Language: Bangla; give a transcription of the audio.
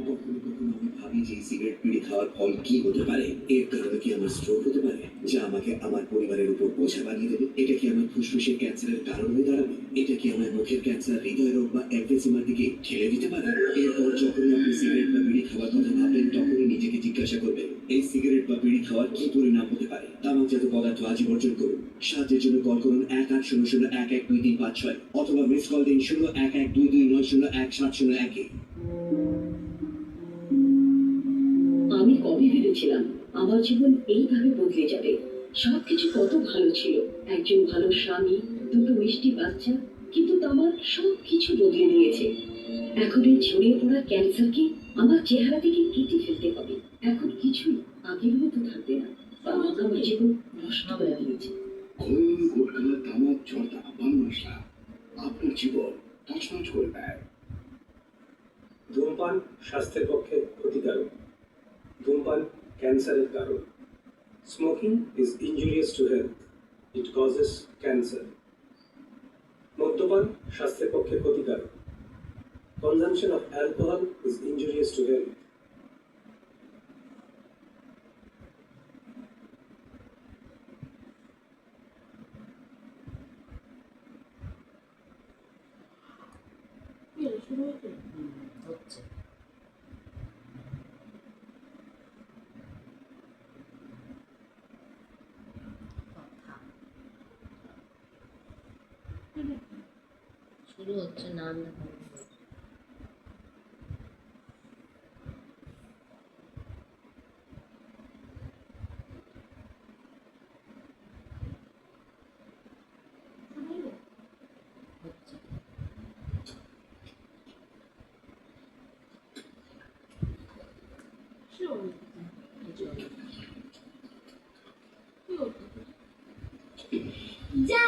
কখনো কখনো আমি ভাবি যে সিগারেট বিড়ি খাওয়ার ফল কি হতে পারে। এর কারণে কি আমার স্ট্রোক হতে পারে, যা আমাকে আমার পরিবারের উপর বোঝা বানিয়ে দেবে? এটা কি আমার ফুসফুসের ক্যান্সারের কারণ হয়ে দাঁড়াবে? এটা কি আমার মুখের ক্যান্সার, হৃদয় রোগ বা এমফিসিমার দিকে ঠেলে দিতে পারে? এরপর যখনই আপনি সিগারেট বা বিড়ি খাওয়ার কথা ভাববেন, তখনই নিজেকে জিজ্ঞাসা করবেন, এই সিগারেট বা বিড়ি খাওয়ার কি পরিণাম হতে পারে? তামাকজাত পদার্থ আজই বর্জন করুন। সাহায্যের জন্য কল করুন 1800 112356 অথবা মিস কল দিন 0112290170 আমি কবে ভেবেছিলাম আমার জীবন এইভাবে বদলে যাবে। সবকিছু কত ভালো ছিল, একজন ভালো স্বামী, দুটো মিষ্টি বাচ্চা, কিন্তু আমার সবকিছু বদলে দিয়েছে। এখন এই ছড়িয়ে পড়া ক্যান্সারকে আমার চেহারা থেকে কেটে ফেলতে হবে। এখন কিছুই আগের মতো থাকবে না। আমার জীবন নষ্ট হয়ে গিয়েছে। ঘুম, গুটখা, তামাক, জর্দা, পান মশলা আপনার জীবন তছনছ করে দেয়। ধূমপান স্বাস্থ্যের পক্ষে ক্ষতিকারক। ধূমপান ক্যান্সারের কারণ। Smoking is injurious to health, it causes cancer. মদ্যপান স্বাস্থ্যের পক্ষে ক্ষতিকারক। Consumption of alcohol is injurious to health. হচ্ছে শুরু হচ্ছে নাম হচ্ছে যা